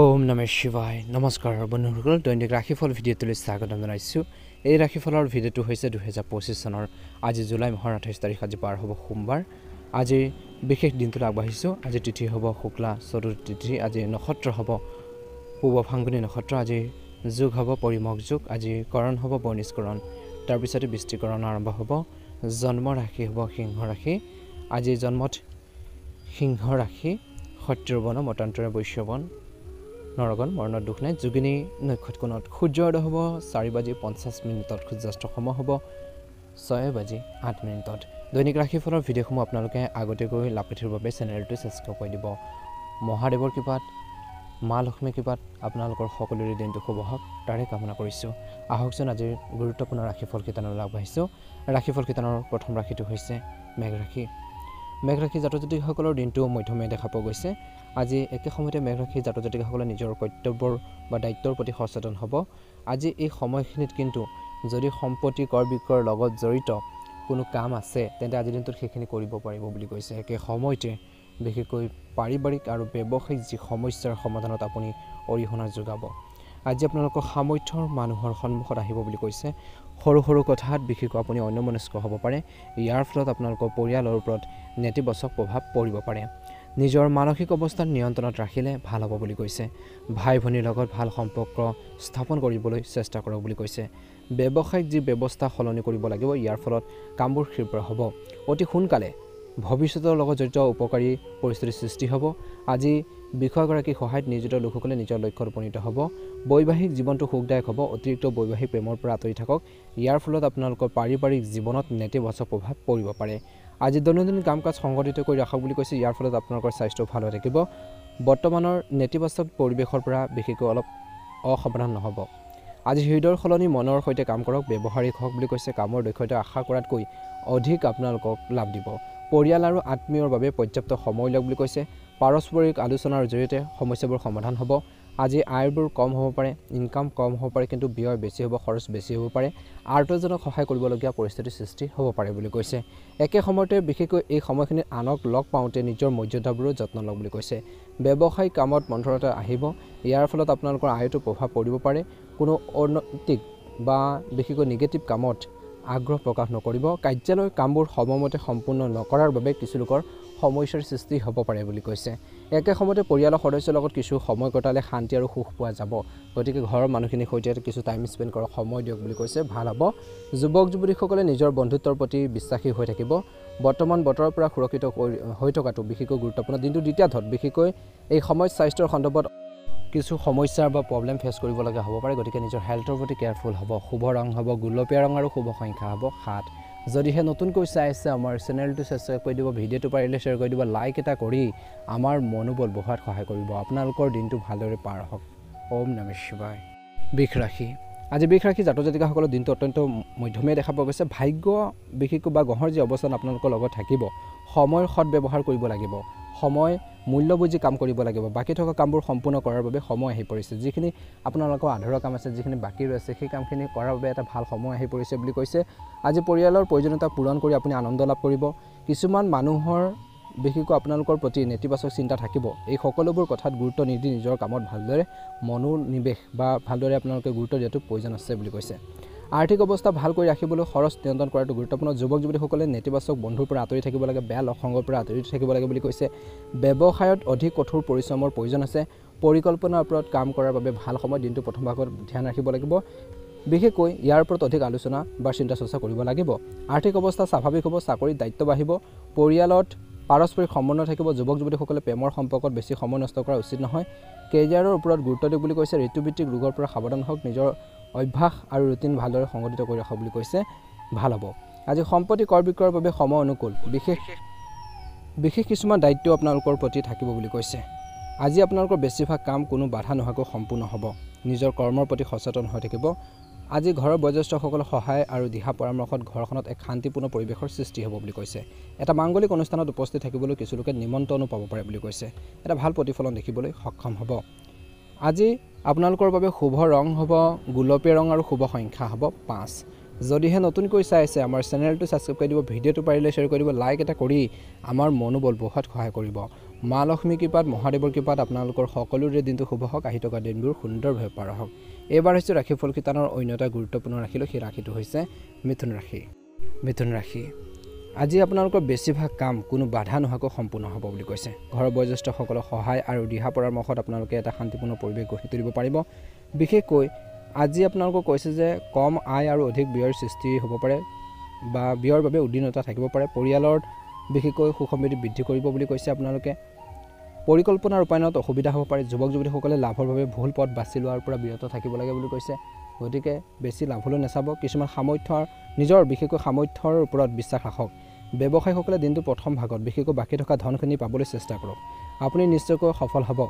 ওম নমঃ শিৱায় নমস্কাৰ বন্ধুসকল দৈনিক ৰাশিফল ভিডিঅ'টোলৈ স্বাগতম জনাইছোঁ। এই ৰাশিফলৰ ভিডিঅ'টো হৈছে 2025 চনৰ আজি জুলাই মাহৰ 28 তাৰিখ আজি পাৰ হ'ব সোমবাৰ। আজিৰ বিশেষ দিনটোলৈ আগবাঢ়িছোঁ। আজি তিথি হ'ব শুক্লা চতুৰ্থী তিথি। আজি নক্ষত্ৰ হ'ব পূব ফাংগুনী নক্ষত্ৰ। আজি যোগ হ'ব পৰিমক যোগ। আজি কৰণ হ'ব বৰ্ণিষ্কৰণ। তাৰপিছতে বৃষ্টিকৰণ আৰম্ভ হ'ব। জন্ম ৰাশি হ'ব সিংহ ৰাশি। আজি জন্মত সিংহ ৰাশি সত্যবৰ্ণ মতান্তৰে বৈশ্যবন নৰগণ মৰণত দুখ নাই। যোগিনী নক্ষত্ৰকোণত সূৰ্যোদয় হ'ব 4:50 সূৰ্যাস্ত সময় হ'ব 6:08। দৈনিক ৰাশিফলৰ ভিডিঅ'সমূহ আপোনালোকে আগতীয়াকৈ লাভ পাঠিৰ বাবে চেনেলটো ছাবস্ক্ৰাইব কৰি দিব। মহাদেৱৰ কৃপাত মা লক্ষ্মীৰ কৃপাত আপোনালোকৰ সকলোৰে দিনটো শুভ হওক তাৰে কামনা কৰিছোঁ। আহকচোন আজিৰ গুৰুত্বপূৰ্ণ ৰাশিফল কেইটালৈ আগবাঢ়িছোঁ। ৰাশিফল কেইটানৰ প্ৰথম ৰাশিটো হৈছে মেঘ ৰাশি। মেঘ ৰাশি জাতক জাতিকসকলৰ দিনটো মধ্যমীয়া দেখা পোৱা গৈছে। আজি একে সময়তে মেঘ ৰাশি জাতক জাতিকসকলে নিজৰ কৰ্তব্যৰ বা দায়িত্বৰ প্ৰতি সচেতন হ'ব। আজি এই সময়খিনিত কিন্তু যদি সম্পত্তি কৰ বিক্ৰয়ৰ লগত জড়িত কোনো কাম আছে তেন্তে আজিৰ দিনটোত সেইখিনি কৰিব পাৰিব বুলি কৈছে। একে সময়তে বিশেষকৈ পাৰিবাৰিক আৰু ব্যৱসায়িক যি সমস্যাৰ সমাধানত আপুনি অৰিহণা যোগাব। আজি আপোনালোকৰ সামৰ্থ্যৰ মানুহৰ সন্মুখত আহিব বুলি কৈছে। সৰু সৰু কথাত বিশেষকৈ আপুনি অন্যমনস্ক হ'ব পাৰে। ইয়াৰ ফলত আপোনালোকৰ পৰিয়ালৰ ওপৰত নেতিবাচক প্ৰভাৱ পৰিব পাৰে। নিজৰ মানসিক অৱস্থান নিয়ন্ত্ৰণত ৰাখিলে ভাল হ'ব বুলি কৈছে। ভাই ভনীৰ লগত ভাল সম্পৰ্ক স্থাপন কৰিবলৈ চেষ্টা কৰক বুলি কৈছে। ব্যৱসায়িক যি ব্যৱস্থা সলনি কৰিব লাগিব ইয়াৰ ফলত কামবোৰ ক্ষীপ্ৰ হ'ব। অতি সোনকালে ভৱিষ্যতৰ লগত জড়িত উপকাৰী পৰিস্থিতিৰ সৃষ্টি হ'ব। আজি বিষয়াগৰাকীৰ সহায়ত নিয়োজিত লোকসকলে নিজৰ লক্ষ্যত উপনীত হ'ব। বৈবাহিক জীৱনটো সুখদায়ক হ'ব। অতিৰিক্ত বৈবাহিক প্ৰেমৰ পৰা আঁতৰি থাকক। ইয়াৰ ফলত আপোনালোকৰ পাৰিবাৰিক জীৱনত নেতিবাচক প্ৰভাৱ পৰিব পাৰে। আজি দৈনন্দিন কাম কাজ সংগঠিত কৰি ৰাখক বুলি কৈছে। ইয়াৰ ফলত আপোনালোকৰ স্বাস্থ্য ভাল হৈ থাকিব। বৰ্তমানৰ নেতিবাচক পৰিৱেশৰ পৰা বিশেষকৈ অলপ অসাৱধান নহ'ব। আজি হৃদয়ৰ সলনি মনৰ সৈতে কাম কৰক। ব্যৱহাৰিক হওক বুলি কৈছে। কামৰ দক্ষতা আশা কৰাতকৈ অধিক আপোনালোকক লাভ দিব। পৰিয়াল আৰু আত্মীয়ৰ বাবে পৰ্যাপ্ত সময় লওক বুলি কৈছে। পাৰস্পৰিক আলোচনাৰ জৰিয়তে সমস্যাবোৰ সমাধান হ'ব। আজি আয়বোৰ কম হ'ব পাৰে, ইনকাম কম হ'ব পাৰে, কিন্তু ব্যয় বেছি হ'ব, খৰচ বেছি হ'ব পাৰে। আৰ্তজনক সহায় কৰিবলগীয়া পৰিস্থিতিৰ সৃষ্টি হ'ব পাৰে বুলি কৈছে। একে সময়তে বিশেষকৈ এই সময়খিনিত আনক লগ পাওঁতে নিজৰ মৰ্যাদাবোৰো যত্ন লওক বুলি কৈছে। ব্যৱসায়িক কামত মন্থৰতা আহিব। ইয়াৰ ফলত আপোনালোকৰ আয়তো প্ৰভাৱ পৰিব পাৰে। কোনো অনৈতিক বা বিশেষকৈ নিগেটিভ কামত আগ্ৰহ প্ৰকাশ নকৰিব। কাৰ্যালয়ৰ কামবোৰ সময়মতে সম্পূৰ্ণ নকৰাৰ বাবে কিছু লোকৰ সমস্যাৰ সৃষ্টি হ'ব পাৰে বুলি কৈছে। একে সময়তে পৰিয়ালৰ সদস্যৰ লগত কিছু সময় কটালে শান্তি আৰু সুখ পোৱা যাব। গতিকে ঘৰৰ মানুহখিনিৰ সৈতে কিছু টাইম স্পেণ্ড কৰক, সময় দিয়ক বুলি কৈছে। ভাল হ'ব। যুৱক যুৱতীসকলে নিজৰ বন্ধুত্বৰ প্ৰতি বিশ্বাসী হৈ থাকিব। বৰ্তমান বতৰৰ পৰা সুৰক্ষিত হৈ থকাটো বিশেষকৈ গুৰুত্বপূৰ্ণ। দিনটো দ্বিতীয়াৰ্ধত বিশেষকৈ এই সময়ত স্বাস্থ্যৰ সন্দৰ্ভত কিছু সমস্যাৰ বা প্ৰব্লেম ফেচ কৰিবলগীয়া হ'ব পাৰে। গতিকে নিজৰ হেল্থৰ প্ৰতি কেয়াৰফুল হ'ব। শুভ ৰং হ'ব গুলপীয়া ৰং আৰু শুভ সংখ্যা হ'ব 7। যদিহে নতুনকৈ চাই আছে আমাৰ চেনেলটো ছাবস্ক্ৰাইব কৰি দিব। ভিডিঅ'টো পাৰিলে শ্বেয়াৰ কৰি দিব। লাইক এটা কৰি আমাৰ মনোবল বঢ়োৱাত সহায় কৰিব। আপোনালোকৰ দিনটো ভালদৰে পাৰ হওক। ওম নমঃ শিৱায়। বৃষ ৰাশি। আজি বৃষ ৰাশি জাতক জাতিকাসকলৰ দিনটো অত্যন্ত মধ্যমীয়া দেখা পোৱা গৈছে। ভাগ্য বিশেষকৈ বা গ্ৰহৰ যি অৱস্থান আপোনালোকৰ লগত থাকিব। সময়ৰ সৎ ব্যৱহাৰ কৰিব লাগিব। সময় মূল্য বুজি কাম কৰিব লাগিব। বাকী থকা কামবোৰ সম্পূৰ্ণ কৰাৰ বাবে সময় আহি পৰিছে। যিখিনি আপোনালোকৰ আধৰুৱা কাম আছে, যিখিনি বাকী ৰৈছে, সেই কামখিনি কৰাৰ বাবে এটা ভাল সময় আহি পৰিছে বুলি কৈছে। আজি পৰিয়ালৰ প্ৰয়োজনীয়তা পূৰণ কৰি আপুনি আনন্দ লাভ কৰিব। কিছুমান মানুহৰ বিশেষকৈ আপোনালোকৰ প্ৰতি নেতিবাচক চিন্তা থাকিব। এই সকলোবোৰ কথাত গুৰুত্ব নিদি নিজৰ কামত ভালদৰে মনোনিৱেশ বা ভালদৰে আপোনালোকে গুৰুত্ব দিয়াটো প্ৰয়োজন আছে বুলি কৈছে। আৰ্থিক অৱস্থা ভাল কৰি ৰাখিবলৈ খৰচ নিয়ন্ত্ৰণ কৰাটো গুৰুত্বপূৰ্ণ। যুৱক যুৱতীসকলে নেতিবাচক বন্ধুৰ পৰা আঁতৰি থাকিব লাগে। বেয়া লগ সংগৰ পৰা আঁতৰি থাকিব লাগে বুলি কৈছে। ব্যৱসায়ত অধিক কঠোৰ পৰিশ্ৰমৰ প্ৰয়োজন আছে। পৰিকল্পনাৰ ওপৰত কাম কৰাৰ বাবে ভাল সময়। দিনটো প্ৰথম ভাগত ধ্যান ৰাখিব লাগিব। বিশেষকৈ ইয়াৰ ওপৰত অধিক আলোচনা বা চিন্তা চৰ্চা কৰিব লাগিব। আৰ্থিক অৱস্থা স্বাভাৱিক হ'ব। চাকৰিত দায়িত্ব বাঢ়িব। পৰিয়ালত পাৰস্পৰিক সমন্বয় থাকিব। যুৱক যুৱতীসকলে প্ৰেমৰ সম্পৰ্কত বেছি সময় নষ্ট কৰা উচিত নহয়। কেৰিয়াৰৰ ওপৰত গুৰুত্ব দিয়ক বুলি কৈছে। ঋতুভিত্তিক ৰোগৰ পৰা সাৱধান হওক। নিজৰ অভ্যাস আৰু ৰুটিন ভালদৰে সংগঠিত কৰি ৰাখক বুলি কৈছে। ভাল হ'ব। আজি সম্পত্তি কৰ বিক্ৰয়ৰ বাবে সময় অনুকূল। বিশেষ কিছুমান দায়িত্ব আপোনালোকৰ প্ৰতি থাকিব বুলি কৈছে। আজি আপোনালোকৰ বেছিভাগ কাম কোনো বাধা নোহোৱাকৈ সম্পূৰ্ণ হ'ব। নিজৰ কৰ্মৰ প্ৰতি সচেতন হৈ থাকিব। আজি ঘৰৰ বয়োজ্যেষ্ঠসকলৰ সহায় আৰু দিহা পৰামৰ্শত ঘৰখনত এক শান্তিপূৰ্ণ পৰিৱেশৰ সৃষ্টি হ'ব বুলি কৈছে। এটা মাংগলিক অনুষ্ঠানত উপস্থিত থাকিবলৈ কিছু লোকে নিমন্ত্ৰণো পাব পাৰে বুলি কৈছে। এটা ভাল প্ৰতিফলন দেখিবলৈ সক্ষম হ'ব। আজি আপোনালোকৰ বাবে শুভ ৰং হ'ব গুলপীয়া ৰং আৰু শুভ সংখ্যা হ'ব 5। যদিহে নতুনকৈ চাই আছে আমাৰ চেনেলটো ছাবস্ক্ৰাইব কৰি দিব। ভিডিঅ'টো পাৰিলে শ্বেয়াৰ কৰি দিব। লাইক এটা কৰি আমাৰ মনোবল বঢ়োৱাত সহায় কৰিব। মা লক্ষ্মী কৃপাত মহাদেৱৰ কৃপাত আপোনালোকৰ সকলোৰে দিনটো শুভ হওক আহি থকা দিনবোৰ সুন্দৰভাৱে পাৰ হওক এইবাৰ হৈছে ৰাশিফল শিতানৰ অন্য এটা গুৰুত্বপূৰ্ণ ৰাশিলৈ সেই ৰাশিটো হৈছে মিথুন ৰাশি মিথুন ৰাশি আজি আপোনালোকৰ বেছিভাগ কাম কোনো বাধা নোহোৱাকৈ সম্পূৰ্ণ হ'ব বুলি কৈছে ঘৰৰ বয়োজ্যেষ্ঠসকলৰ সহায় আৰু দিহা পৰামৰ্শত আপোনালোকে এটা শান্তিপূৰ্ণ পৰিৱেশ গঢ়ি তুলিব পাৰিব বিশেষকৈ আজি আপোনালোকক কৈছে যে কম আয় আৰু অধিক ব্যয়ৰ সৃষ্টি হ'ব পাৰে বা ব্যয়ৰ বাবে উদ্দিনতা থাকিব পাৰে পৰিয়ালৰ বিশেষকৈ সুসমৃদ্ধি বৃদ্ধি কৰিব বুলি কৈছে আপোনালোকে পৰিকল্পনা ৰূপায়ণত অসুবিধা হ'ব পাৰে যুৱক যুৱতীসকলে লাভৰ বাবে ভুল পথ বাছি লোৱাৰ পৰা বিৰত থাকিব লাগে বুলি কৈছে গতিকে বেছি লাভলৈ নাচাব কিছুমান সামৰ্থ্যৰ নিজৰ বিশেষকৈ সামৰ্থ্যৰ ওপৰত বিশ্বাস ৰাখক ব্যৱসায়ীসকলে দিনটোৰ প্ৰথম ভাগত বিশেষকৈ বাকী থকা ধনখিনি পাবলৈ চেষ্টা কৰক আপুনি নিশ্চয়কৈ সফল হ'ব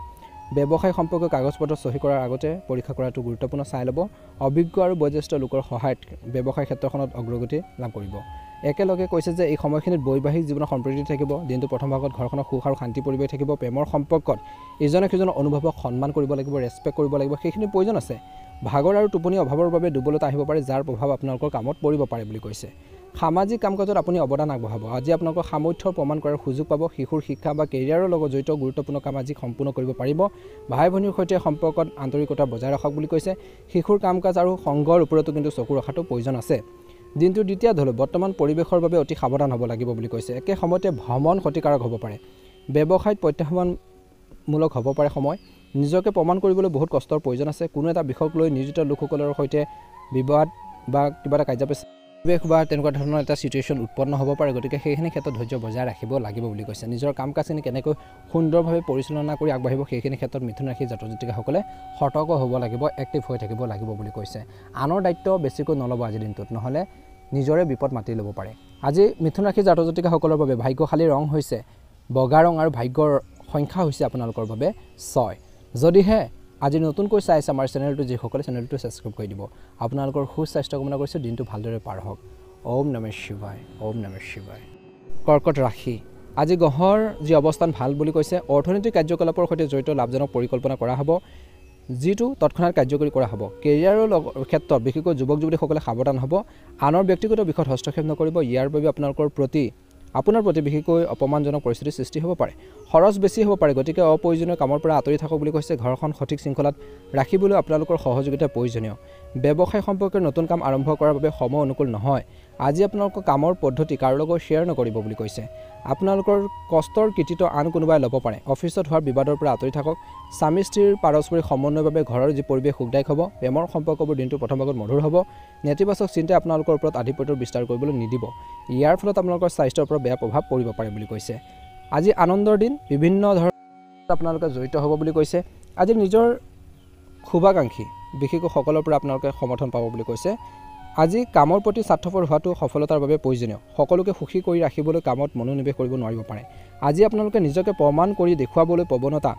ব্যৱসায় সম্পৰ্কীয় কাগজ পত্ৰ চহী কৰাৰ আগতে পৰীক্ষা কৰাটো গুৰুত্বপূৰ্ণ চাই ল'ব অভিজ্ঞ আৰু বয়োজ্যেষ্ঠ লোকৰ সহায়ত ব্যৱসায় ক্ষেত্ৰখনত অগ্ৰগতি লাভ কৰিব একেলগে কৈছে যে এই সময়খিনিত বৈবাহিক জীৱনৰ সম্প্ৰীতি থাকিব দিনটো প্ৰথম ভাগত ঘৰখনৰ সুখ আৰু শান্তি পৰিৱেশ থাকিব প্ৰেমৰ সম্পৰ্কত ইজনে সিজনৰ অনুভৱক সন্মান কৰিব লাগিব ৰেছপেক্ট কৰিব লাগিব সেইখিনি প্ৰয়োজন আছে ভাগৰ আৰু টোপনি অভাৱৰ বাবে দুৰ্বলতা আহিব পাৰে যাৰ প্ৰভাৱ আপোনালোকৰ কামত পৰিব পাৰে বুলি কৈছে সামাজিক কাম কাজত আপুনি অৱদান আগবঢ়াব আজি আপোনালোকৰ সামৰ্থ্যৰ প্ৰমাণ কৰাৰ সুযোগ পাব শিশুৰ শিক্ষা বা কেৰিয়াৰৰ লগত জড়িত গুৰুত্বপূৰ্ণ কাম আজি সম্পূৰ্ণ কৰিব পাৰিব ভাই ভনীৰ সৈতে সম্পৰ্কত আন্তৰিকতা বজাই ৰাখক বুলি কৈছে শিশুৰ কাম কাজ আৰু সংগৰ ওপৰতো কিন্তু চকু ৰখাটো প্ৰয়োজন আছে দিনটোৰ দ্বিতীয় ধলৈ বৰ্তমান পৰিৱেশৰ বাবে অতি সাৱধান হ'ব লাগিব বুলি কৈছে একে সময়তে ভ্ৰমণ ক্ষতিকাৰক হ'ব পাৰে ব্যৱসায়ত প্ৰত্যাহ্বানমূলক হ'ব পাৰে সময় নিজকে প্ৰমাণ কৰিবলৈ বহুত কষ্টৰ প্ৰয়োজন আছে কোনো এটা বিষয়ক লৈ নিয়োজিত লোকসকলৰ সৈতে বিবাদ বা কিবা এটা কাৰ্যপৰিৱেশ বা তেনেকুৱা ধৰণৰ এটা চিটুৱেশ্যন উৎপন্ন হ'ব পাৰে গতিকে সেইখিনি ক্ষেত্ৰত ধৈৰ্য বজাই ৰাখিব লাগিব বুলি কৈছে নিজৰ কাম কাজখিনি কেনেকৈ সুন্দৰভাৱে পৰিচালনা কৰি আগবাঢ়িব সেইখিনি ক্ষেত্ৰত মিথুন ৰাশিৰ জাতক জাতিকাসকলে সতৰ্ক হ'ব লাগিব এক্টিভ হৈ থাকিব লাগিব বুলি কৈছে আনৰ দায়িত্ব বেছিকৈ নল'ব আজিৰ দিনটোত নহ'লে নিজৰে বিপদ মাতি ল'ব পাৰে আজি মিথুন ৰাশিৰ জাতক জাতিকাসকলৰ বাবে ভাগ্যশালী ৰং হৈছে বগা ৰং আৰু ভাগ্যৰ সংখ্যা হৈছে আপোনালোকৰ বাবে 6 যদিহে আজি নতুনকৈ চাইছে আমাৰ চেনেলটো যিসকলে চেনেলটো ছাবস্ক্ৰাইব কৰি দিব আপোনালোকৰ সুস্বাস্থ্য কামনা কৰিছোঁ দিনটো ভালদৰে পাৰ হওক ওম নমঃ শিৱায় ওম নমঃ শিৱায় কৰ্কট ৰাশি আজি গ্ৰহৰ যি অৱস্থান ভাল বুলি কৈছে অৰ্থনৈতিক কাৰ্যকলাপৰ সৈতে জড়িত লাভজনক পৰিকল্পনা কৰা হ'ব যিটো তৎক্ষণাত কাৰ্যকৰী কৰা হ'ব কেৰিয়াৰৰ ক্ষেত্ৰত বিশেষকৈ যুৱক যুৱতীসকলে সাৱধান হ'ব আনৰ ব্যক্তিগত বিষয়ত হস্তক্ষেপ নকৰিব ইয়াৰ বাবে আপোনাৰ প্ৰতি বিশেষকৈ অপমানজনক পৰিস্থিতিৰ সৃষ্টি হ'ব পাৰে খৰচ বেছি হ'ব পাৰে গতিকে অপ্ৰয়োজনীয় কামৰ পৰা আঁতৰি থাকক বুলি কৈছে ঘৰখন সঠিক শৃংখলাত ৰাখিবলৈ আপোনালোকৰ সহযোগিতা প্ৰয়োজনীয় ব্যৱসায় সম্পৰ্কে নতুন কাম আৰম্ভ কৰাৰ বাবে সময় অনুকূল নহয় আজি আপোনালোকৰ কামৰ পদ্ধতি কাৰো লগত শ্বেয়াৰ নকৰিব বুলি কৈছে আপোনালোকৰ কষ্টৰ কৃতিত্ব আন কোনোবাই ল'ব পাৰে অফিচত হোৱাৰ বিবাদৰ পৰা আঁতৰি থাকক স্বামী স্ত্ৰীৰ পাৰস্পৰিক সমন্বয়ৰ বাবে ঘৰৰ যি পৰিৱেশ সুখদায়ক হ'ব প্ৰেমৰ সম্পৰ্কবোৰ দিনটো প্ৰথম ভাগত মধুৰ হ'ব নেতিবাচক চিন্তাই আপোনালোকৰ ওপৰত আধিপত্যৰ বিস্তাৰ কৰিবলৈ নিদিব ইয়াৰ ফলত আপোনালোকৰ স্বাস্থ্যৰ ওপৰত বেয়া প্ৰভাৱ পৰিব পাৰে বুলি কৈছে আজি আনন্দৰ দিন বিভিন্ন ধৰণৰ আপোনালোকে জড়িত হ'ব বুলি কৈছে আজি নিজৰ শুভাকাংক্ষী বিশেষকৈ সকলৰ পৰা আপোনালোকে সমৰ্থন পাব বুলি কৈছে আজি কামৰ প্ৰতি স্বাৰ্থপৰ হোৱাটো সফলতাৰ বাবে প্ৰয়োজনীয় সকলোকে সুখী কৰি ৰাখিবলৈ কামত মনোনিৱেশ কৰিব নোৱাৰিব পাৰে আজি আপোনালোকে নিজকে প্ৰমাণ কৰি দেখুৱাবলৈ প্ৰৱণতা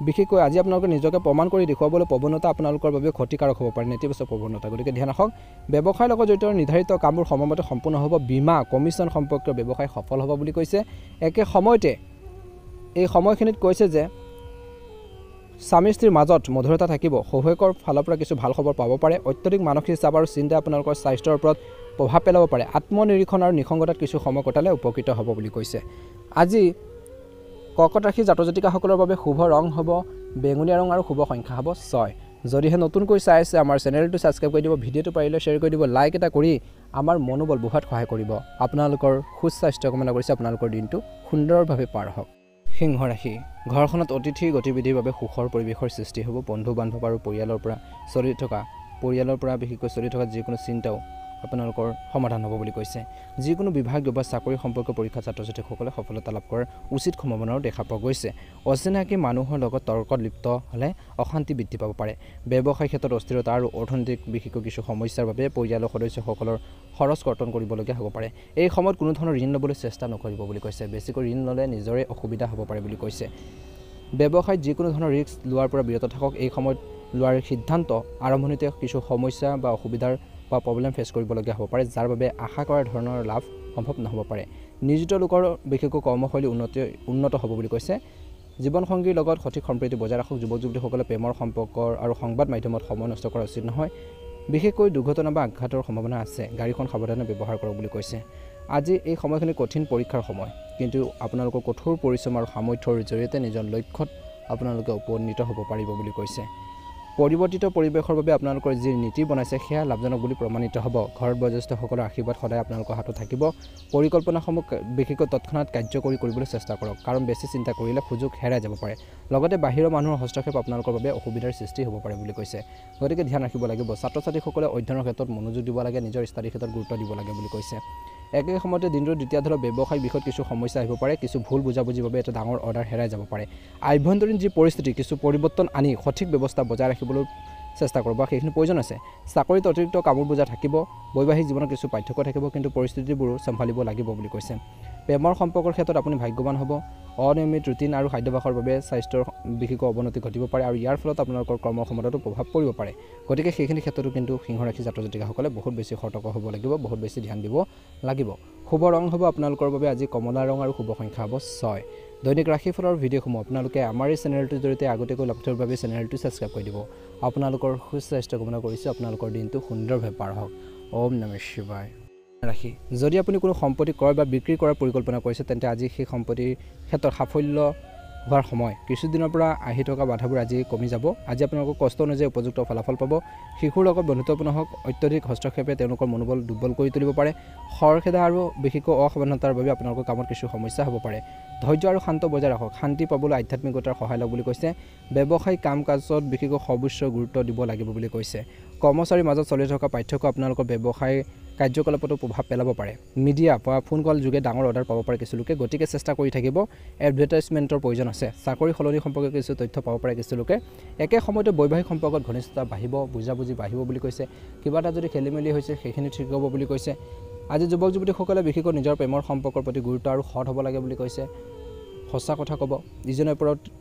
বিশেষকৈ আজি আপোনালোকে নিজকে প্ৰমাণ কৰি দেখুৱাবলৈ প্ৰৱণতা আপোনালোকৰ বাবে ক্ষতিকাৰক হ'ব পাৰে নেতিবাচক প্ৰৱণতা গতিকে ধ্যান ৰাখক ব্যৱসায়ৰ লগত জড়িত নিৰ্ধাৰিত কামবোৰ সময়মতে সম্পূৰ্ণ হ'ব বীমা কমিশ্যন সম্পৰ্কীয় ব্যৱসায় সফল হ'ব বুলি কৈছে একে সময়তে এই সময়খিনিত কৈছে যে স্বামী স্ত্ৰীৰ মাজত মধুৰতা থাকিব শহুৱেকৰ ফালৰ পৰা কিছু ভাল খবৰ পাব পাৰে অত্যধিক মানসিক চাপ আৰু চিন্তা আপোনালোকৰ স্বাস্থ্যৰ ওপৰত প্ৰভাৱ পেলাব পাৰে আত্মনিৰীক্ষণ আৰু নিসংগতাত কিছু সময় কটালে উপকৃত হ'ব বুলি কৈছে আজি কৰ্কট ৰাশিৰ জাতক জাতিকাসকলৰ বাবে শুভ ৰং হ'ব বেঙুনীয়া ৰং আৰু শুভ সংখ্যা হ'ব 6 যদিহে নতুনকৈ চাই আছে আমাৰ চেনেলটো ছাবস্ক্ৰাইব কৰি দিব ভিডিঅ'টো পাৰিলে শ্বেয়াৰ কৰি দিব লাইক এটা কৰি আমাৰ মনোবল বঢ়োৱাত সহায় কৰিব আপোনালোকৰ সুস্বাস্থ্য কামনা কৰিছে আপোনালোকৰ দিনটো সুন্দৰভাৱে পাৰ হওক সিংহ ৰাশি ঘৰখনত অতিথিৰ গতিবিধিৰ বাবে সুখৰ পৰিৱেশৰ সৃষ্টি হ'ব বন্ধু বান্ধৱ আৰু পৰিয়ালৰ পৰা বিশেষকৈ চলি থকা যিকোনো চিন্তাও আপোনালোকৰ সমাধান হ'ব বুলি কৈছে যিকোনো বিভাগ বা চাকৰি সম্পৰ্কীয় পৰীক্ষা ছাত্ৰ ছাত্ৰীসকলে সফলতা লাভ কৰাৰ উচিত সম্ভাৱনাও দেখা পোৱা গৈছে অচিনাকি মানুহৰ লগত তৰ্কত লিপ্ত হ'লে অশান্তি বৃদ্ধি পাব পাৰে ব্যৱসায় ক্ষেত্ৰত অস্থিৰতা আৰু অৰ্থনৈতিক বিশেষকৈ কিছু সমস্যাৰ বাবে পৰিয়ালৰ সদস্যসকলৰ খৰচ কৰ্তন কৰিবলগীয়া হ'ব পাৰে এই সময়ত কোনো ধৰণৰ ঋণ ল'বলৈ চেষ্টা নকৰিব বুলি কৈছে বেছিকৈ ঋণ ল'লে নিজৰে অসুবিধা হ'ব পাৰে বুলি কৈছে ব্যৱসায়ত যিকোনো ধৰণৰ ৰিস্ক লোৱাৰ পৰা বিৰত থাকক এই সময়ত লোৱাৰ সিদ্ধান্ত আৰম্ভণিতে কিছু সমস্যা বা অসুবিধাৰ বা প্ৰব্লেম ফেচ কৰিবলগীয়া হ'ব পাৰে যাৰ বাবে আশা কৰা ধৰণৰ লাভ সম্ভৱ নহ'ব পাৰে নিয়োজিত লোকৰ বিশেষকৈ কৰ্মশৈলী উন্নত হ'ব বুলি কৈছে জীৱনসংগীৰ লগত সঠিক সম্প্ৰীতি বজাই ৰাখক যুৱক যুৱতীসকলে প্ৰেমৰ সম্পৰ্কৰ আৰু সংবাদ মাধ্যমত সময় নষ্ট কৰা উচিত নহয় বিশেষকৈ দুৰ্ঘটনা বা আঘাতৰ সম্ভাৱনা আছে গাড়ীখন সাৱধানে ব্যৱহাৰ কৰক বুলি কৈছে আজি এই সময়খিনি কঠিন পৰীক্ষাৰ সময়, কিন্তু আপোনালোকৰ কঠোৰ পৰিশ্ৰম আৰু সামৰ্থ্যৰ জৰিয়তে নিজৰ লক্ষ্যত আপোনালোকে উপনীত হ'ব পাৰিব বুলি কৈছে। পৰিৱৰ্তিত পৰিৱেশৰ বাবে আপোনালোকৰ যি নীতি বনাইছে সেয়া লাভজনক বুলি প্ৰমাণিত হ'ব। ঘৰত বয়োজ্যেষ্ঠসকলৰ আশীৰ্বাদ সদায় আপোনালোকৰ হাতত থাকিব। পৰিকল্পনাসমূহ বিশেষকৈ তৎক্ষণাত কাৰ্যকৰী কৰিবলৈ চেষ্টা কৰক, কাৰণ বেছি চিন্তা কৰিলে সুযোগ হেৰাই যাব পাৰে। লগতে বাহিৰৰ মানুহৰ হস্তক্ষেপ আপোনালোকৰ বাবে অসুবিধাৰ সৃষ্টি হ'ব পাৰে বুলি কৈছে। গতিকে ধ্যান ৰাখিব লাগিব। ছাত্ৰ ছাত্ৰীসকলে অধ্যয়নৰ ক্ষেত্ৰত মনোযোগ দিব লাগে, নিজৰ ষ্টাডিৰ ক্ষেত্ৰত গুৰুত্ব দিব লাগে বুলি কৈছে। একে সময়তে দিনটোৰ দ্বিতীয় ধৰক ব্যৱসায়িক বিষয়ত কিছু সমস্যা আহিব পাৰে, কিছু ভুল বুজাবুজিৰ বাবে এটা ডাঙৰ অৰ্ডাৰ হেৰাই যাব পাৰে। আভ্যন্তৰীণ যি পৰিস্থিতি কিছু পৰিৱৰ্তন আনি সঠিক ব্যৱস্থা বজাই ৰাখিবলৈ চেষ্টা কৰিব, সেইখিনি প্ৰয়োজন আছে। চাকৰিত অতিৰিক্ত কামৰ বোজা থাকিব, বৈবাহিক জীৱনত কিছু পাৰ্থক্য থাকিব, কিন্তু পৰিস্থিতিবোৰো চম্ভালিব লাগিব বুলি কৈছে। প্ৰেমৰ সম্পৰ্কৰ ক্ষেত্ৰত আপুনি ভাগ্যৱান হ'ব। অনিয়মিত ৰুটিন আৰু খাদ্যাভ্যাসৰ বাবে স্বাস্থ্যৰ বিশেষকৈ অৱনতি ঘটিব পাৰে আৰু ইয়াৰ ফলত আপোনালোকৰ কৰ্মক্ষমতাতো প্ৰভাৱ পৰিব পাৰে। গতিকে সেইখিনি ক্ষেত্ৰতো কিন্তু সিংহ ৰাশি জাতক জাতিকাসকলে বহুত বেছি সতৰ্ক হ'ব লাগিব, বহুত বেছি ধ্যান দিব লাগিব। শুভ ৰং হ'ব আপোনালোকৰ বাবে আজি কমলা ৰং আৰু শুভ সংখ্যা হ'ব 6। দৈনিক ৰাশিফলৰ ভিডিঅ'সমূহ আপোনালোকে আমাৰ এই চেনেলটোৰ জৰিয়তে আগতীয়াকৈ লাভ কৰাৰ বাবে চেনেলটো ছাবস্ক্ৰাইব কৰি দিব। আপোনালোকৰ সুস্বাস্থ্য কামনা কৰিছোঁ, আপোনালোকৰ দিনটো সুন্দৰভাৱে পাৰ হওক। ওম নমঃ শিৱায়। ৰাশি, যদি আপুনি কোনো সম্পত্তি ক্ৰয় বা বিক্ৰী কৰাৰ পৰিকল্পনা কৰিছে, তেন্তে আজি সেই সম্পত্তিৰ ক্ষেত্ৰত সাফল্য হোৱাৰ সময়। কিছুদিনৰ পৰা আহি থকা বাধাবোৰ আজি কমি যাব। আজি আপোনালোকৰ কষ্ট অনুযায়ী উপযুক্ত ফলাফল পাব। শিশুৰ লগত বন্ধুত্বপূৰ্ণ হওক, অত্যধিক হস্তক্ষেপে তেওঁলোকৰ মনোবল দুৰ্বল কৰি তুলিব পাৰে। খৰখেদা আৰু বিশেষকৈ অসাৱধানতাৰ বাবে আপোনালোকৰ কামত কিছু সমস্যা হ'ব পাৰে। ধৈৰ্য আৰু শান্ত বজাই ৰাখক। শান্তি পাবলৈ আধ্যাত্মিকতাৰ সহায় লওক বুলি কৈছে। ব্যৱসায়িক কাম কাজত বিশেষকৈ সৰ্বোচ্চ গুৰুত্ব দিব লাগিব বুলি কৈছে। কৰ্মচাৰীৰ মাজত চলি থকা পাৰ্থক্য আপোনালোকৰ ব্যৱসায় কাৰ্যকলাপতো প্ৰভাৱ পেলাব পাৰে। মিডিয়া বা ফোন কল যোগে ডাঙৰ অৰ্ডাৰ পাব পাৰে কিছু লোকে, গতিকে চেষ্টা কৰি থাকিব। এডভাৰটাইজমেণ্টৰ প্ৰয়োজন আছে। চাকৰি সলনি সম্পৰ্কে কিছু তথ্য পাব পাৰে কিছু লোকে। একে সময়তে বৈবাহিক সম্পৰ্কত ঘনিষ্ঠতা বাঢ়িব, বুজাবুজি বাঢ়িব বুলি কৈছে। কিবা এটা যদি খেলি মেলি হৈছে সেইখিনি ঠিক হ'ব বুলি কৈছে। আজি যুৱক যুৱতীসকলে বিশেষকৈ নিজৰ প্ৰেমৰ সম্পৰ্কৰ প্ৰতি গুৰুত্ব আৰু সৎ হ'ব লাগে বুলি কৈছে। সঁচা কথা ক'ব,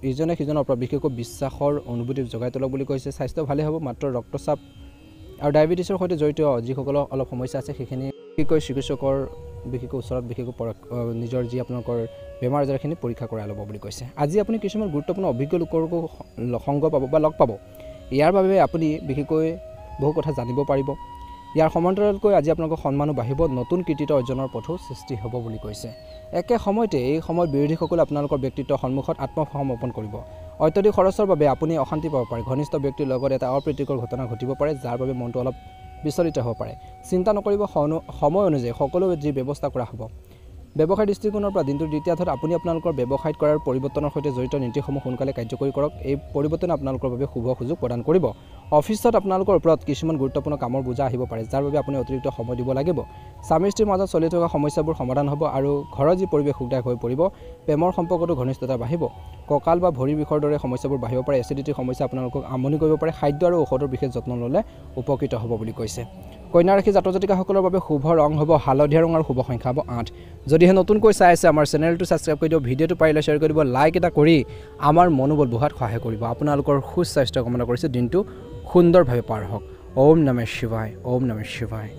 ইজনে সিজনৰ ওপৰত বিশেষকৈ বিশ্বাসৰ অনুভূতি জগাই তোলক বুলি কৈছে। স্বাস্থ্য ভালেই হ'ব, মাত্ৰ ৰক্তচাপ আৰু ডায়েবেটিছৰ সৈতে জড়িত যিসকলৰ অলপ সমস্যা আছে সেইখিনি বিশেষকৈ চিকিৎসকৰ বিশেষকৈ ওচৰত বিশেষকৈ নিজৰ যি আপোনালোকৰ বেমাৰ আজাৰখিনি পৰীক্ষা কৰাই ল'ব বুলি কৈছে। আজি আপুনি কিছুমান গুৰুত্বপূৰ্ণ অভিজ্ঞ লোককো সংগ পাব বা লগ পাব। ইয়াৰ বাবে আপুনি বিশেষকৈ বহু কথা জানিব পাৰিব। ইয়াৰ সমান্তৰালকৈ আজি আপোনালোকৰ সন্মানো বাঢ়িব, নতুন কৃতিত্ব অৰ্জনৰ পথো সৃষ্টি হ'ব বুলি কৈছে। একে সময়তে এই সময়ত বিৰোধীসকলে আপোনালোকৰ ব্যক্তিত্বৰ সন্মুখত আত্মসমৰ্পণ কৰিব। অত্যধিক খৰচৰ বাবে আপুনি অশান্তি পাব পাৰে। ঘনিষ্ঠ ব্যক্তিৰ লগত এটা অপ্ৰীতিকৰ ঘটনা ঘটিব পাৰে, যাৰ বাবে মনটো অলপ বিচলিত হ'ব পাৰে। চিন্তা নকৰিব, সময় অনুযায়ী সকলো যি ব্যৱস্থা কৰা হ'ব। ব্যৱসায় দৃষ্টিকোণৰ পৰা দিনটোৰ দ্বিতীয়াৰ্ধত আপুনি আপোনালোকৰ ব্যৱসায়ত কৰাৰ পৰিৱৰ্তনৰ সৈতে জড়িত নীতিসমূহ সোনকালে কাৰ্যকৰী কৰক। এই পৰিৱৰ্তনে আপোনালোকৰ বাবে শুভ সুযোগ প্ৰদান কৰিব। অফিচত আপোনালোকৰ ওপৰত কিছুমান গুৰুত্বপূৰ্ণ কামৰ বোজা আহিব পাৰে, যাৰ বাবে আপুনি অতিৰিক্ত সময় দিব লাগিব। স্বামী স্ত্ৰীৰ মাজত চলি থকা সমস্যাবোৰ সমাধান হ'ব আৰু ঘৰৰ যি পৰিৱেশ সুখদায়ক হৈ পৰিব। প্ৰেমৰ সম্পৰ্কতো ঘনিষ্ঠতা বাঢ়িব। কঁকাল বা ভৰিৰ বিষৰ দৰে সমস্যাবোৰ বাঢ়িব পাৰে। এচিডিটিৰ সমস্যা আপোনালোকক আমনি কৰিব পাৰে। খাদ্য আৰু ঔষধৰ বিশেষ যত্ন ল'লে উপকৃত হ'ব বুলি কৈছে। কন্যা ৰাশি জাতক জাতিকাসকলৰ বাবে শুভ ৰং হ'ব হালধীয়া ৰং আৰু শুভ সংখ্যা হ'ব 8। যদিহে নতুনকৈ চাই আছে আমাৰ চেনেলটো ছাবস্ক্ৰাইব কৰি দিব, ভিডিঅ'টো পাৰিলে শ্বেয়াৰ কৰি দিব, লাইক এটা কৰি আমাৰ মনোবল বঢ়োৱাত সহায় কৰিব। আপোনালোকৰ সুস্বাস্থ্য কামনা কৰিছোঁ, দিনটো সুন্দৰভাৱে পাৰ হওক। ওম নমঃ শিৱায়, ওম নমঃ শিৱায়।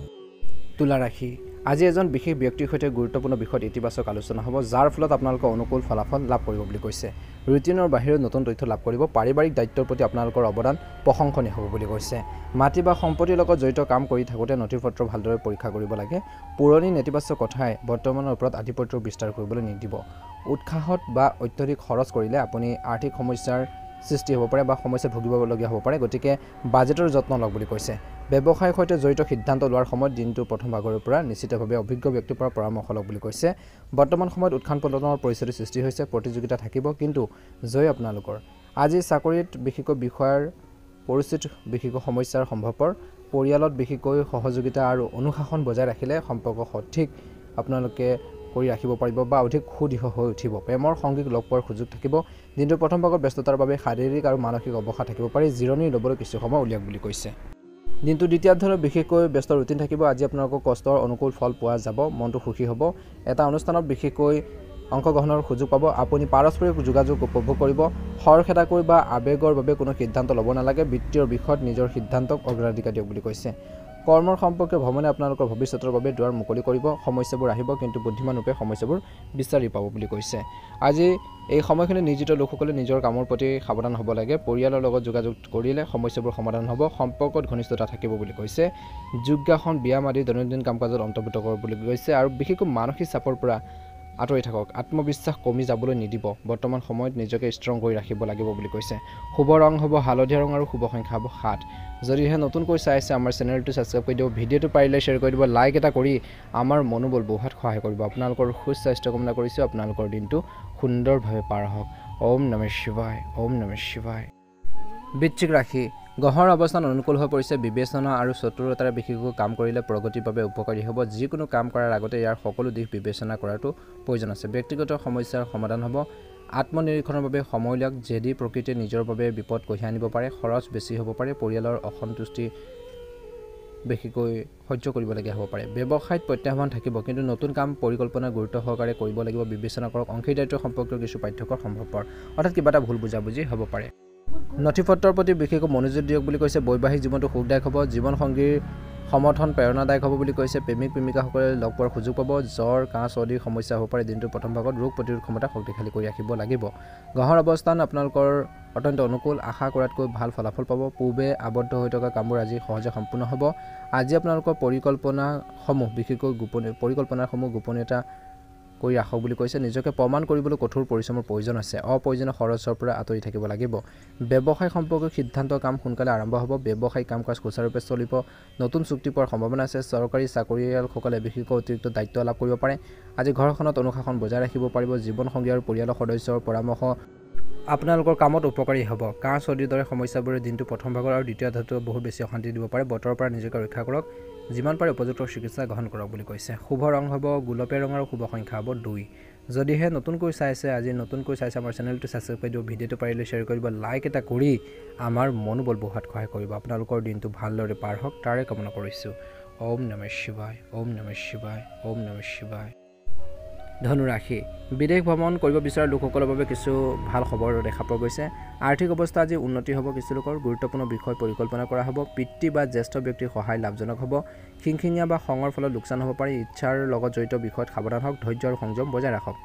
তুলা ৰাশি, আজি এজন বিশেষ ব্যক্তিৰ সৈতে গুৰুত্বপূৰ্ণ বিষয়ত ইতিবাচক আলোচনা হ'ব, যাৰ ফলত আপোনালোকৰ অনুকূল ফলাফল লাভ কৰিব বুলি কৈছে। ৰুটিনৰ বাহিৰত নতুন তথ্য লাভ কৰিব। পাৰিবাৰিক দায়িত্বৰ প্ৰতি আপোনালোকৰ অৱদান প্ৰশংসনীয় হ'ব বুলি কৈছে। মাটি বা সম্পত্তিৰ লগত জড়িত কাম কৰি থাকোঁতে নথিপত্ৰ ভালদৰে পৰীক্ষা কৰিব লাগে। পুৰণি নেতিবাচক কথাই বৰ্তমানৰ ওপৰত আধিপত্য বিস্তাৰ কৰিবলৈ নিদিব। উৎসাহত বা অত্যধিক খৰচ কৰিলে আপুনি আৰ্থিক সমস্যাৰ সৃষ্টি হ'ব পাৰে বা সমস্যাত ভুগিবলগীয়া হ'ব পাৰে, গতিকে বাজেটৰ যত্ন লওক বুলি কৈছে। ব্যৱসায়ৰ সৈতে জড়িত সিদ্ধান্ত লোৱাৰ সময়ত দিনটোৰ প্ৰথম ভাগৰ পৰা নিশ্চিতভাৱে অভিজ্ঞ ব্যক্তিৰ পৰা পৰামৰ্শ লওক বুলি কৈছে। বৰ্তমান সময়ত উত্থান পতনৰ পৰিস্থিতিৰ সৃষ্টি হৈছে, প্ৰতিযোগিতা থাকিব, কিন্তু জয় আপোনালোকৰ। আজি চাকৰিত বিশেষকৈ বিষয়াৰ পৰিস্থিতি বিশেষকৈ সমস্যাৰ সম্ভৱপৰ। পৰিয়ালত বিশেষকৈ সহযোগিতা আৰু অনুশাসন বজাই ৰাখিলে সম্পৰ্ক সঠিক আপোনালোকে কৰি ৰাখিব পাৰিব বা অধিক সুদৃঢ় হৈ উঠিব। প্ৰেমৰ সংগীক লগ পোৱাৰ সুযোগ থাকিব। দিনটোৰ প্ৰথম ভাগত ব্যস্ততাৰ বাবে শাৰীৰিক আৰু মানসিক অৱসাদ থাকিব পাৰে। জিৰণি ল'বলৈ কিছু সময় উলিয়াওক বুলি কৈছে। দিনটো দ্বিতীয়াৰ্ধত বিশেষকৈ ব্যস্ত ৰুটিন থাকিব। আজি আপোনালোকৰ কষ্টৰ অনুকূল ফল পোৱা যাব, মনটো সুখী হ'ব। এটা অনুষ্ঠানত বিশেষকৈ অংশগ্ৰহণৰ সুযোগ পাব। আপুনি পাৰস্পৰিক যোগাযোগ উপভোগ কৰিব। খৰখেদাকৈ বা আৱেগৰ বাবে কোনো সিদ্ধান্ত ল'ব নালাগে। বিত্তীয় বিষয়ত নিজৰ সিদ্ধান্তক অগ্ৰাধিকাৰ দিয়ক বুলি কৈছে। কৰ্মৰ সম্পৰ্কীয় ভ্ৰমণে আপোনালোকৰ ভৱিষ্যতৰ বাবে দুৱাৰ মুকলি কৰিব। সমস্যাবোৰ আহিব কিন্তু বুদ্ধিমান ৰূপে সমস্যাবোৰ বিচাৰি পাব বুলি কৈছে। আজি এই সময়খিনি নিয়োজিত লোকসকলে নিজৰ কামৰ প্ৰতি সাৱধান হ'ব লাগে। পৰিয়ালৰ লগত যোগাযোগ কৰিলে সমস্যাবোৰ সমাধান হ'ব। সম্পৰ্কত ঘনিষ্ঠতা থাকিব বুলি কৈছে। যোগাসন, ব্যায়াম আদি দৈনন্দিন কাম কাজত অন্তৰ্ভুক্ত কৰিব বুলি কৈছে আৰু বিশেষকৈ মানসিক চাপৰ পৰা আঁতৰি থাকক। আত্মবিশ্বাস কমি যাবলৈ নিদিব। বৰ্তমান সময়ত নিজকে ষ্ট্ৰং কৰি ৰাখিব লাগিব বুলি কৈছে। শুভ ৰং হ'ব হালধীয়া ৰং আৰু শুভ সংখ্যা হ'ব 7। যদিহে নতুনকৈ চাই আছে আমাৰ চেনেলটো ছাবস্ক্ৰাইব কৰি দিব। ভিডিঅ'টো পাৰিলে শ্বেয়াৰ কৰি দিব। লাইক এটা কৰি আমাৰ মনোবল বঢ়োৱাত সহায় কৰিব। আপোনালোকৰ সুস্বাস্থ্য কামনা কৰিছোঁ। আপোনালোকৰ দিনটো সুন্দৰভাৱে পাৰ হওক। ওম নমঃ শিৱায়, ওম নমঃ শিৱায়। বৃশ্চিক ৰাশি, গ্ৰহৰ অৱস্থান অনুকূল হৈ পৰিছে। বিবেচনা আৰু চতুৰতাৰে বিশেষকৈ কাম কৰিলে প্ৰগতিৰ বাবে উপকাৰী হ'ব। যিকোনো কাম কৰাৰ আগতে ইয়াৰ সকলো দিশ বিবেচনা কৰাটো প্ৰয়োজন আছে। ব্যক্তিগত সমস্যাৰ সমাধান হ'ব। আত্মনিৰীক্ষণৰ বাবে সময় উলিয়াওক। জেদী প্ৰকৃতিয়ে নিজৰ বাবে বিপদ কঢ়িয়াই আনিব পাৰে। খৰচ বেছি হ'ব পাৰে। পৰিয়ালৰ অসন্তুষ্টি বেছিকৈ সহ্য কৰিবলগীয়া হ'ব পাৰে। ব্যৱসায়ত প্ৰত্যাহ্বান থাকিব কিন্তু নতুন কাম পৰিকল্পনা গুৰুত্ব সহকাৰে কৰিব লাগিব। বিবেচনা কৰক। অংশীদাৰিত্ব সম্পৰ্কীয় কিছু পাৰ্থক্য সম্ভৱপৰ, অৰ্থাৎ কিবা এটা ভুল বুজাবুজি হ'ব পাৰে। নথিপত্ৰৰ প্ৰতি বিশেষকৈ মনোযোগ দিয়ক বুলি কৈছে। বৈবাহিক জীৱনটো সুখদায়ক হ'ব। জীৱনসংগীৰ সমৰ্থন প্ৰেৰণাদায়ক হ'ব বুলি কৈছে। প্ৰেমিক প্ৰেমিকাসকলে লগ পোৱাৰ সুযোগ পাব। জ্বৰ, কাহ, চৰ্দিৰ সমস্যা হ'ব পাৰে। দিনটোৰ প্ৰথম ভাগত ৰোগ প্ৰতিৰোধ ক্ষমতা শক্তিশালী কৰি ৰাখিব লাগিব। গ্ৰহৰ অৱস্থান আপোনালোকৰ অত্যন্ত অনুকূল। আশা কৰাতকৈ ভাল ফলাফল পাব। পূৰ্বে আবদ্ধ হৈ থকা কামবোৰ আজি সহজে সম্পূৰ্ণ হ'ব। আজি আপোনালোকৰ পৰিকল্পনাসমূহ গোপনীয়তা কৰি ৰাখক বুলি কৈছে। নিজকে প্ৰমাণ কৰিবলৈ কঠোৰ পৰিশ্ৰমৰ প্ৰয়োজন আছে। অপ্ৰয়োজনীয় খৰচৰ পৰা আঁতৰি থাকিব লাগিব। ব্যৱসায় সম্পৰ্কীয় সিদ্ধান্ত কাম সোনকালে আৰম্ভ হ'ব। ব্যৱসায়িক কাম কাজ সুচাৰুৰূপে চলিব। নতুন চুক্তি পোৱাৰ সম্ভাৱনা আছে। চৰকাৰী চাকৰিয়ালসকলে বিশেষকৈ অতিৰিক্ত দায়িত্ব লাভ কৰিব পাৰে। আজি ঘৰখনত অনুশাসন বজাই ৰাখিব পাৰিব। জীৱনসংগী আৰু পৰিয়ালৰ সদস্যৰ পৰামৰ্শ আপোনালোকৰ কামত উপকাৰী হ'ব। কাহ চৰ্দিৰ দৰে সমস্যাবোৰে দিনটো প্ৰথম ভাগৰ আৰু দ্বিতীয়াৰ্ধটো বহুত বেছি অশান্তি দিব পাৰে। বতৰৰ পৰা নিজকে ৰক্ষা কৰক। যিমান পাৰে উপযুক্ত চিকিৎসা গ্ৰহণ কৰক বুলি কৈছে। শুভ ৰং হ'ব গোলপীয়া ৰং আৰু শুভ সংখ্যা হ'ব 2। যদিহে নতুনকৈ চাইছে আমাৰ চেনেলটো ছাবস্ক্ৰাইব কৰি দিব। ভিডিঅ'টো পাৰিলে শ্বেয়াৰ কৰিব। লাইক এটা কৰি আমাৰ মনোবল বঢ়োৱাত সহায় কৰিব। আপোনালোকৰ দিনটো ভালদৰে পাৰ হওক তাৰে কামনা কৰিছোঁ। ওম নমঃ শিৱায়, ওম নমঃ শিৱায়, ওম নমঃ শিৱায়। ধনুৰাশি, বিদেশ ভ্ৰমণ কৰিব বিচৰা লোকসকলৰ বাবে কিছু ভাল খবৰ দেখা পোৱা গৈছে। আৰ্থিক অৱস্থা আজি উন্নতি হ'ব। কিছু লোকৰ গুৰুত্বপূৰ্ণ বিষয় পৰিকল্পনা কৰা হ'ব। পিতৃ বা জ্যেষ্ঠ ব্যক্তিৰ সহায় লাভজনক হ'ব। খিংখিঙীয়া বা খঙৰ ফলত লোকচান হ'ব পাৰে। ইচ্ছাৰ লগত জড়িত বিষয়ত সাৱধান হওক। ধৈৰ্য আৰু সংযম বজাই ৰাখক।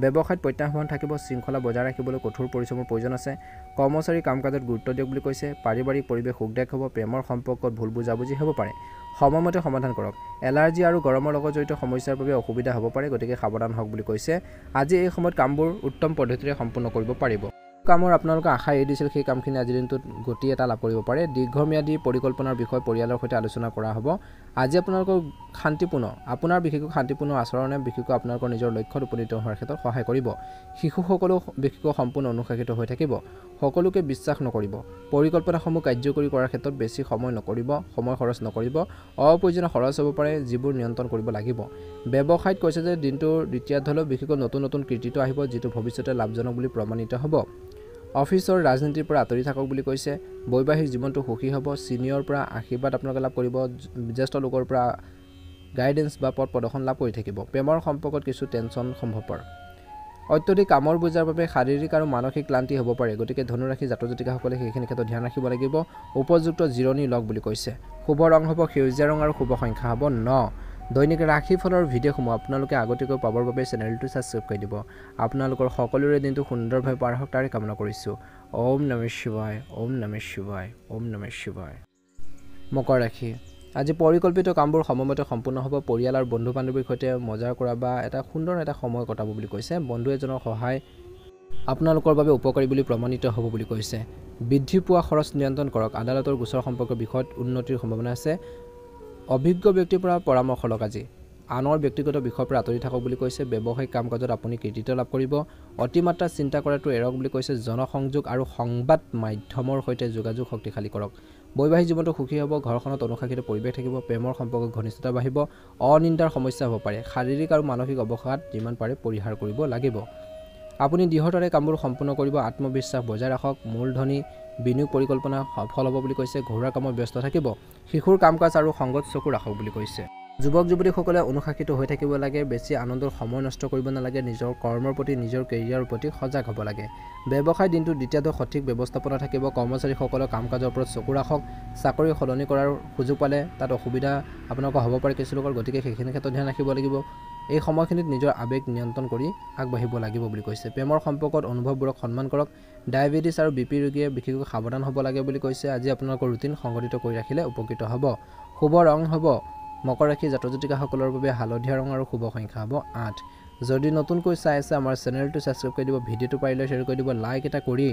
ব্যৱসায়ত প্ৰত্যাহ্বান থাকিব। শৃংখলা বজাই ৰাখিবলৈ কঠোৰ পৰিশ্ৰমৰ প্ৰয়োজন আছে। কৰ্মচাৰী কাম কাজত গুৰুত্ব দিয়ক বুলি কৈছে। পাৰিবাৰিক পৰিৱেশ সুখদায়ক হ'ব। প্ৰেমৰ সম্পৰ্কত ভুল বুজাবুজি হ'ব পাৰে। সময়মতে সমাধান কৰক। এলাৰ্জি আৰু গৰমৰ লগত জড়িত সমস্যাৰ বাবে অসুবিধা হ'ব পাৰে, গতিকে সাৱধান হওক বুলি কৈছে। আজি এই সময়ত কামবোৰ উত্তম পদ্ধতিৰে সম্পূৰ্ণ কৰিব পাৰিব। কামৰ আপোনালোকে আশা এৰি দিছিল সেই কামখিনি আজিৰ দিনটোত গতি এটা লাভ কৰিব পাৰে। দীৰ্ঘম্যাদী পৰিকল্পনাৰ বিষয়ে পৰিয়ালৰ সৈতে আলোচনা কৰা হ'ব। আজি আপোনালোকৰ আপোনাৰ বিশেষকৈ শান্তিপূৰ্ণ আচৰণে বিশেষকৈ আপোনালোকৰ নিজৰ লক্ষ্যত উপনীত হোৱাৰ ক্ষেত্ৰত সহায় কৰিব। শিশুসকলো বিশেষকৈ সম্পূৰ্ণ অনুশাসিত হৈ থাকিব। সকলোকে বিশ্বাস নকৰিব। পৰিকল্পনাসমূহ কাৰ্যকৰী কৰাৰ ক্ষেত্ৰত বেছি সময় খৰচ নকৰিব। অপ্ৰয়োজনীয় খৰচ হ'ব পাৰে, যিবোৰ নিয়ন্ত্ৰণ কৰিব লাগিব। ব্যৱসায়ত কৈছে যে দিনটোৰ দ্বিতীয়াৰ্ধলৈ বিশেষকৈ নতুন কৃতিত্ব আহিব, যিটো ভৱিষ্যতে লাভজনক বুলি প্ৰমাণিত হ'ব। অফিচৰ ৰাজনীতিৰ পৰা আঁতৰি থাকক বুলি কৈছে। বৈবাহিক জীৱনটো সুখী হ'ব। ছিনিয়ৰৰ পৰা আশীৰ্বাদ আপোনালোকে লাভ কৰিব। জ্যেষ্ঠ লোকৰ পৰা গাইডেন্স বা পথ প্ৰদৰ্শন লাভ কৰি থাকিব। প্ৰেমৰ সম্পৰ্কত কিছু টেনচন সম্ভৱপৰ। অত্যধিক কামৰ বোজাৰ বাবে শাৰীৰিক আৰু মানসিক ক্লান্তি হ'ব পাৰে, গতিকে ধনুৰাশি জাতক জাতিকাসকলে সেইখিনি ক্ষেত্ৰত ধ্যান ৰাখিব লাগিব। উপযুক্ত জিৰণি লওক বুলি কৈছে। শুভ ৰং হ'ব সেউজীয়া ৰং আৰু শুভ সংখ্যা হ'ব 9। দৈনিক ৰাশিফলৰ ভিডিঅ'সমূহ আপোনালোকে আগতীয়াকৈ পাবৰ বাবে চেনেলটো ছাবস্ক্ৰাইব কৰি দিব। আপোনালোকৰ সকলোৰে দিনটো সুন্দৰভাৱে পাৰ হওক তাৰে কামনা কৰিছোঁ। ওম নমঃ শিৱায়, ওম নমঃ শিৱায়, ওম নমঃ শিৱায়। মকৰ ৰাশি, আজি পৰিকল্পিত কামবোৰ সময়মতে সম্পূৰ্ণ হ'ব। পৰিয়াল আৰু বন্ধু বান্ধৱীৰ সৈতে মজা কৰা বা সুন্দৰ এটা সময় কটাব বুলি কৈছে। বন্ধু এজনৰ সহায় আপোনালোকৰ বাবে উপকাৰী বুলি প্ৰমাণিত হ'ব বুলি কৈছে। বৃদ্ধি পোৱা খৰচ নিয়ন্ত্ৰণ কৰক। আদালতৰ গোচৰ সম্পৰ্কীয় বিষয়ত উন্নতিৰ সম্ভাৱনা আছে। অভিজ্ঞ ব্যক্তিৰ পৰা পৰামৰ্শ লওক। আজি আনৰ ব্যক্তিগত বিষয়ৰ পৰা আঁতৰি থাকক বুলি কৈছে। ব্যৱসায়িক কাম কাজত আপুনি কৃতিত্ব লাভ কৰিব। অতিমাত্ৰা চিন্তা কৰাটো এৰক বুলি কৈছে। জনসংযোগ আৰু সংবাদ মাধ্যমৰ সৈতে যোগাযোগ শক্তিশালী কৰক। বৈবাহিক জীৱনটো সুখী হ'ব। ঘৰখনত অনুশাসিত পৰিৱেশ থাকিব। প্ৰেমৰ সম্পৰ্কত ঘনিষ্ঠতা বাঢ়িব। অনিন্দাৰ সমস্যা হ'ব পাৰে। শাৰীৰিক আৰু মানসিক অৱসাদ যিমান পাৰে পৰিহাৰ কৰিব লাগিব। আপুনি দৃঢ়তাৰে কামবোৰ সম্পূৰ্ণ কৰিব। আত্মবিশ্বাস বজাই ৰাখক। মূলধনী বিনিয়োগ পৰিকল্পনা সফল হ'ব বুলি কৈছে। ঘৰুৱা কামত ব্যস্ত থাকিব। শিশুৰ কাম কাজ আৰু সংগত চকু ৰাখক বুলি কৈছে। যুৱক যুৱতীসকলে অনুশাসিত হৈ থাকিব লাগে, বেছি আনন্দৰ সময় নষ্ট কৰিব নালাগে, নিজৰ কৰ্মৰ প্ৰতি নিজৰ কেৰিয়াৰৰ প্ৰতি সজাগ হ'ব লাগে। ব্যৱসায় দিনটো দ্বিতীয়টো সঠিক ব্যৱস্থাপনা থাকিব। কৰ্মচাৰীসকলৰ কাম কাজৰ ওপৰত চকু ৰাখক। চাকৰি সলনি কৰাৰ সুযোগ পালে তাত অসুবিধা আপোনালোকৰ হ'ব পাৰে কিছু লোকৰ, গতিকে সেইখিনি ক্ষেত্ৰত ধ্যান ৰাখিব লাগিব। এই সময়খিনিত নিজৰ আৱেগ নিয়ন্ত্ৰণ কৰি আগবাঢ়িব লাগিব বুলি কৈছে। প্ৰেমৰ সম্পৰ্কত অনুভৱবোৰক সন্মান কৰক। ডায়েবেটিছ আৰু BP ৰোগীয়ে বিশেষকৈ সাৱধান হ'ব লাগে বুলি কৈছে। আজি আপোনালোকৰ ৰুটিন সংগঠিত কৰি ৰাখিলে উপকৃত হ'ব। শুভ ৰং হ'ব মকৰ ৰাশি জাতক জাতিকাসকলৰ বাবে হালধীয়া ৰং আৰু শুভ সংখ্যা হ'ব 8। যদি নতুনকৈ চাই আছে আমাৰ চেনেলটো ছাবস্ক্ৰাইব কৰি দিব, ভিডিঅ'টো পাৰিলে শ্বেয়াৰ কৰি দিব, লাইক এটা কৰি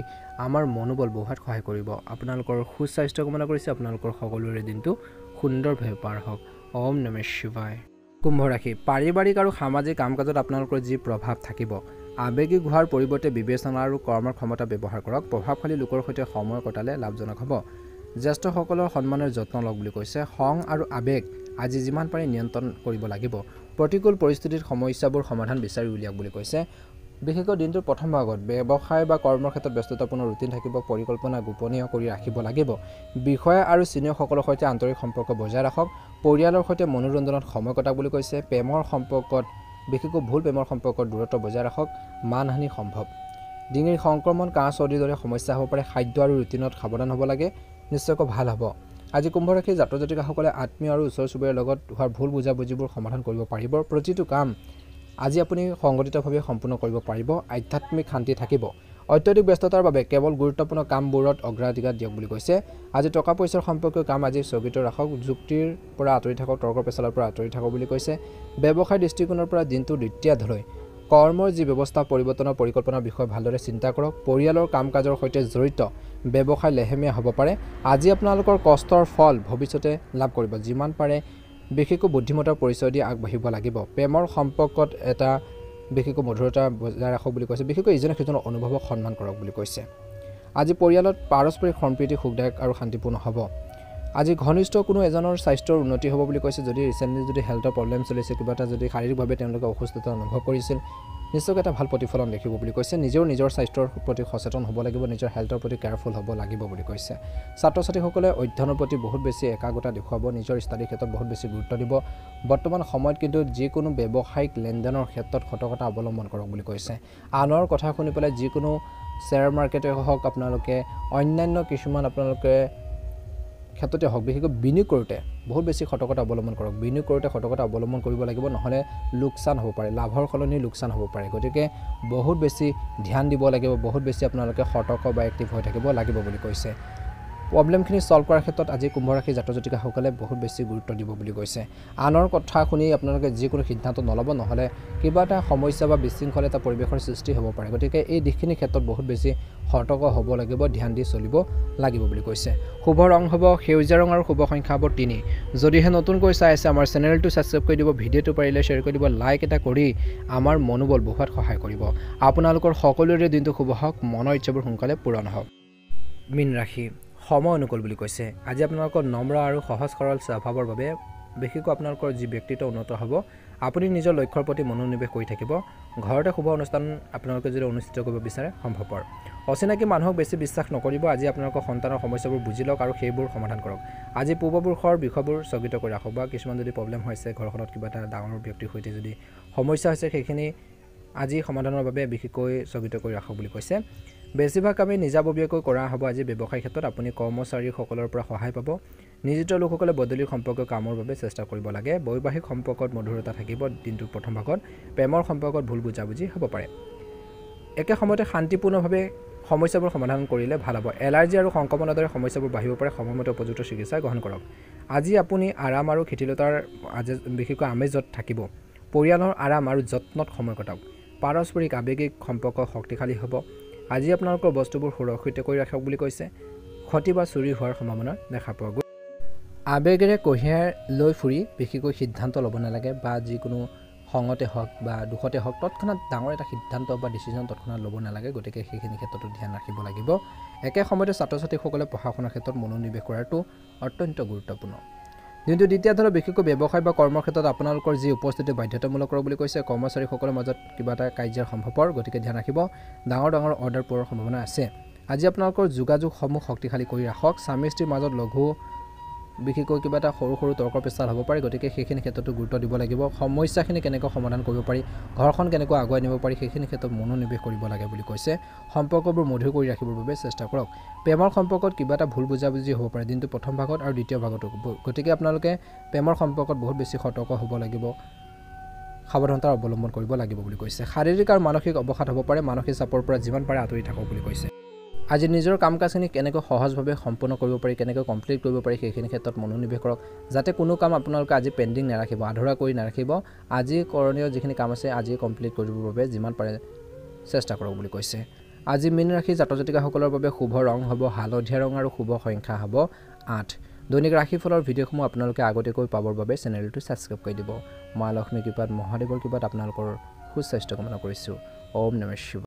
আমাৰ মনোবল বঢ়োৱাত সহায় কৰিব। আপোনালোকৰ সুস্বাস্থ্য কামনা কৰিছে। আপোনালোকৰ সকলোৰে দিনটো সুন্দৰভাৱে পাৰ হওক। ওম নমঃ শিৱায়। কুম্ভ ৰাশি, পাৰিবাৰিক আৰু সামাজিক কাম কাজত আপোনালোকৰ যি প্ৰভাৱ থাকিব, আৱেগিক হোৱাৰ পৰিৱৰ্তে বিবেচনা আৰু কৰ্মৰ ক্ষমতা ব্যৱহাৰ কৰক। প্ৰভাৱশালী লোকৰ সৈতে সময় কটালে লাভজনক হ'ব। জ্যেষ্ঠসকলৰ সন্মানৰ যত্ন লওক বুলি কৈছে। খং আৰু আৱেগ আজি যিমান পাৰে নিয়ন্ত্ৰণ কৰিব লাগিব। প্ৰতিকূল পৰিস্থিতিত সমস্যাবোৰ সমাধান বিচাৰি উলিয়াওক বুলি কৈছে। বিশেষকৈ দিনটোৰ প্ৰথম ভাগত ব্যৱসায় বা কৰ্মৰ ক্ষেত্ৰত ব্যস্ততাপূৰ্ণ ৰুটিন থাকিব। পৰিকল্পনা গোপনীয় কৰি ৰাখিব লাগিব। বিষয়া আৰু চিনিয়ৰসকলৰ সৈতে আন্তৰিক সম্পৰ্ক বজাই ৰাখক। পৰিয়ালৰ সৈতে মনোৰঞ্জনত সময় কটাওক বুলি কৈছে। প্ৰেমৰ সম্পৰ্কত বিশেষকৈ ভুল প্ৰেমৰ সম্পৰ্কত দূৰত্ব বজাই ৰাখক। মানহানি সম্ভৱ। ডিঙিৰ সংক্ৰমণ, কাহ চৰ্দিৰ দৰে সমস্যা হ'ব পাৰে। খাদ্য আৰু ৰুটিনত সাৱধান হ'ব লাগে, নিশ্চয়কৈ ভাল হ'ব। আজি কুম্ভ ৰাশিৰ জাতক জাতিকাসকলে আত্মীয় আৰু ওচৰ চুবুৰীয়াৰ লগত হোৱাৰ ভুল বুজাবুজিবোৰ সমাধান কৰিব পাৰিব। প্ৰতিটো কাম আজি আপুনি সংগঠিতভাৱে সম্পূৰ্ণ কৰিব পাৰিব। আধ্যাত্মিক শান্তি থাকিব। অত্যধিক ব্যস্ততাৰ বাবে কেৱল গুৰুত্বপূৰ্ণ কামবোৰত অগ্ৰাধিকাৰ দিয়ক বুলি কৈছে। আজি টকা পইচাৰ সম্পৰ্কীয় কাম আজি স্থগিত ৰাখক। যুক্তিৰ পৰা আঁতৰি থাকক, তৰ্ক পেচালৰ পৰা আঁতৰি থাকক বুলি কৈছে। ব্যৱসায় দৃষ্টিকোণৰ পৰা দিনটোৰ দ্বিতীয়াৰ্ধলৈ কৰ্মৰ যি ব্যৱস্থা পৰিৱৰ্তনৰ পৰিকল্পনাৰ বিষয়ে ভালদৰে চিন্তা কৰক। পৰিয়ালৰ কাম কাজৰ সৈতে জড়িত ব্যৱসায় লেহেমীয়া হ'ব পাৰে। আজি আপোনালোকৰ কষ্টৰ ফল ভৱিষ্যতে লাভ কৰিব। যিমান পাৰে বিশেষকৈ বুদ্ধিমত্তাৰ পৰিচয় দি আগবাঢ়িব লাগিব। প্ৰেমৰ সম্পৰ্কত এটা বিশেষকৈ মধুৰতা বজাই ৰাখক বুলি কৈছে। বিশেষকৈ ইজনে সিজনৰ অনুভৱক সন্মান কৰক বুলি কৈছে। আজি পৰিয়ালত পাৰস্পৰিক সম্প্ৰীতি সুখদায়ক আৰু শান্তিপূৰ্ণ হ'ব। আজি ঘনিষ্ঠ কোনো এজনৰ স্বাস্থ্যৰ উন্নতি হ'ব বুলি কৈছে। যদি ৰিচেণ্টলি যদি হেল্থৰ প্ৰব্লেম চলিছে, কিবা এটা যদি শাৰীৰিকভাৱে তেওঁলোকে অসুস্থতা অনুভৱ কৰিছিল, নিশ্চয়কৈ এটা ভাল প্ৰতিফলন দেখিব বুলি কৈছে। নিজৰ স্বাস্থ্যৰ প্ৰতি সচেতন হ'ব লাগিব, নিজৰ হেল্থৰ প্ৰতি কেয়াৰফুল হ'ব লাগিব বুলি কৈছে। ছাত্ৰ ছাত্ৰীসকলে অধ্যয়নৰ প্ৰতি বহুত বেছি একাগ্ৰতা দেখুৱাব। নিজৰ ষ্টাডিৰ ক্ষেত্ৰত বহুত বেছি গুৰুত্ব দিব। বৰ্তমান সময়ত কিন্তু যিকোনো ব্যৱসায়িক লেনদেনৰ ক্ষেত্ৰত সতৰ্কতা অৱলম্বন কৰক বুলি কৈছে। আনৰ কথা শুনি পেলাই যিকোনো শ্বেয়াৰ মাৰ্কেটে হওক, আপোনালোকে অন্যান্য কিছুমান আপোনালোকে ক্ষেত্ৰতে হওক, বিশেষকৈ বিনিয়োগ কৰোঁতে বহুত বেছি সতৰ্কতা অৱলম্বন কৰক। বিনিয়োগ কৰোঁতে সতৰ্কতা অৱলম্বন কৰিব লাগিব, নহ'লে লোকচান হ'ব পাৰে, লাভৰ সলনি লোকচান হ'ব পাৰে। গতিকে বহুত বেছি ধ্যান দিব লাগিব, বহুত বেছি আপোনালোকে সতৰ্ক বা এক্টিভ হৈ থাকিব লাগিব বুলি কৈছে। প্ৰব্লেমখিনি ছল্ভ কৰাৰ ক্ষেত্ৰত আজি কুম্ভ ৰাশিৰ জাতক জাতিকাসকলে বহুত বেছি গুৰুত্ব দিব বুলি কৈছে। আনৰ কথা শুনি আপোনালোকে যিকোনো সিদ্ধান্ত নল'ব, নহ'লে কিবা এটা সমস্যা বা বিশৃংখল এটা পৰিৱেশৰ সৃষ্টি হ'ব পাৰে। গতিকে এই দিশখিনিৰ ক্ষেত্ৰত বহুত বেছি সতৰ্ক হ'ব লাগিব, ধ্যান দি চলিব লাগিব বুলি কৈছে। শুভ ৰং হ'ব সেউজীয়া ৰং আৰু শুভ সংখ্যা হ'ব 3। যদিহে নতুনকৈ চাই আছে আমাৰ চেনেলটো ছাবস্ক্ৰাইব কৰি দিব, ভিডিঅ'টো পাৰিলে শ্বেয়াৰ কৰি দিব, লাইক এটা কৰি আমাৰ মনোবল বঢ়োৱাত সহায় কৰিব। আপোনালোকৰ সকলোৰে দিনটো শুভ হওক, মনৰ ইচ্ছাবোৰ সোনকালে পূৰণ হওক। মীন ৰাশি, সময় অনুকূল বুলি কৈছে। আজি আপোনালোকৰ নম্ৰ আৰু সহজ সৰল স্বভাৱৰ বাবে বিশেষকৈ আপোনালোকৰ যি ব্যক্তিত্ব উন্নত হ'ব। আপুনি নিজৰ লক্ষ্যৰ প্ৰতি মনোনিৱেশ কৰি থাকিব। ঘৰতে শুভ অনুষ্ঠান আপোনালোকে যদি অনুষ্ঠিত কৰিব বিচাৰে সম্ভৱপৰ। অচিনাকি মানুহক বেছি বিশ্বাস নকৰিব। আজি আপোনালোকৰ সন্তানৰ সমস্যাবোৰ বুজি লওক আৰু সেইবোৰ সমাধান কৰক। আজি পূৰ্বপুৰুষৰ বিষয়বোৰ স্থগিত কৰি ৰাখক, বা কিছুমান যদি প্ৰব্লেম হৈছে ঘৰখনত, কিবা এটা ডাঙৰ ব্যক্তিৰ সৈতে যদি সমস্যা হৈছে, সেইখিনি আজি সমাধানৰ বাবে বিশেষকৈ স্থগিত কৰি ৰাখক বুলি কৈছে। বেছিভাগ কামেই নিজাববীয়াকৈ কৰা হ'ব। আজি ব্যৱসায়িক ক্ষেত্ৰত আপুনি কৰ্মচাৰীসকলৰ পৰা সহায় পাব। নিয়োজিত লোকসকলে বদলি সম্পৰ্কীয় কামৰ বাবে চেষ্টা কৰিব লাগে। বৈবাহিক সম্পৰ্কত মধুৰতা থাকিব। দিনটোৰ প্ৰথম ভাগত প্ৰেমৰ সম্পৰ্কত ভুল বুজাবুজি হ'ব পাৰে। একে সময়তে শান্তিপূৰ্ণভাৱে সমস্যাবোৰ সমাধান কৰিলে ভাল হ'ব। এলাৰ্জি আৰু সংক্ৰমণৰ দৰে সমস্যাবোৰ বাঢ়িব পাৰে। সময়মতে উপযুক্ত চিকিৎসা গ্ৰহণ কৰক। আজি আপুনি আৰাম আৰু শিথিলতাৰ বিশেষকৈ আমেজত থাকিব। পৰিয়ালৰ আৰাম আৰু যত্নত সময় কটাওক। পাৰস্পৰিক আৱেগিক সম্পৰ্ক শক্তিশালী হ'ব। আজি আপোনালোকৰ বস্তুবোৰ সুৰক্ষিত কৰি ৰাখক বুলি কৈছে। ক্ষতি বা চুৰি হোৱাৰ সম্ভাৱনা দেখা পোৱা গ'ল। আৱেগেৰে কঢ়িয়াই লৈ ফুৰি বিশেষকৈ সিদ্ধান্ত ল'ব নালাগে, বা যিকোনো খঙতে হওক বা দুখতে হওক তৎক্ষণাত ডাঙৰ এটা সিদ্ধান্ত বা ডিচিজন তৎক্ষণাত ল'ব নালাগে। গতিকে সেইখিনি ক্ষেত্ৰতো ধ্যান ৰাখিব লাগিব। একে সময়তে ছাত্ৰ ছাত্ৰীসকলে পঢ়া শুনাৰ ক্ষেত্ৰত মনোনিৱেশ কৰাটো অত্যন্ত গুৰুত্বপূৰ্ণ। দিনটো দ্বিতীয়াৰ্ধত বিশেষকৈ ব্যৱসায় বা কৰ্মৰ ক্ষেত্ৰত আপোনালোকৰ যি উপস্থিতি বাধ্যতামূলক কৰক বুলি কৈছে। কৰ্মচাৰীসকলৰ মাজত কিবা এটা কাৰ্যৰ সম্ভৱপৰ, গতিকে ধ্যান ৰাখিব। ডাঙৰ অৰ্ডাৰ পোৱাৰ সম্ভাৱনা আছে। আজি আপোনালোকৰ যোগাযোগসমূহ শক্তিশালী কৰি ৰাখক। স্বামী স্ত্ৰীৰ মাজত লঘু বিশেষকৈ কিবা এটা সৰু সৰু তৰ্ক পেচাল হ'ব পাৰে গতিকে সেইখিনি ক্ষেত্ৰতো গুৰুত্ব দিব লাগিব সমস্যাখিনি কেনেকৈ সমাধান কৰিব পাৰি ঘৰখন কেনেকৈ আগুৱাই নিব পাৰি সেইখিনি ক্ষেত্ৰত মনোনিৱেশ কৰিব লাগে বুলি কৈছে সম্পৰ্কবোৰ মধুৰ কৰি ৰাখিবৰ বাবে চেষ্টা কৰক প্ৰেমৰ সম্পৰ্কত কিবা এটা ভুল বুজাবুজি হ'ব পাৰে দিনটো প্ৰথম ভাগত আৰু দ্বিতীয় ভাগতো গতিকে আপোনালোকে প্ৰেমৰ সম্পৰ্কত বহুত বেছি সতৰ্ক হ'ব লাগিব সাৱধানতা অৱলম্বন কৰিব লাগিব বুলি কৈছে শাৰীৰিক আৰু মানসিক অৱসাদ হ'ব পাৰে মানসিক চাপৰ পৰা যিমান পাৰে আঁতৰি থাকক বুলি কৈছে আজি নিজৰ কাম কাজখিনি কেনেকৈ সহজভাৱে সম্পূৰ্ণ কৰিব পাৰি কেনেকৈ কমপ্লিট কৰিব পাৰি সেইখিনি ক্ষেত্ৰত মনোনিৱেশ কৰক যাতে কোনো কাম আপোনালোকে আজি পেণ্ডিং নাৰাখিব আধৰুৱা কৰি নাৰাখিব আজি কৰণীয় যিখিনি কাম আছে আজি কমপ্লিট কৰিবৰ বাবে যিমান পাৰে চেষ্টা কৰক বুলি কৈছে আজি মীন ৰাশি জাতক জাতিকাসকলৰ বাবে শুভ ৰং হ'ব হালধীয়া ৰং আৰু শুভ সংখ্যা হ'ব 8 দৈনিক ৰাশিফলৰ ভিডিঅ'সমূহ আপোনালোকে আগতীয়াকৈ পাবৰ বাবে চেনেলটো ছাবস্ক্ৰাইব কৰি দিব মা লক্ষ্মী কৃপাত মহাদেৱৰ কৃপাত আপোনালোকৰ সুস্বাস্থ্য কামনা কৰিছোঁ ওম নমঃ শিৱায়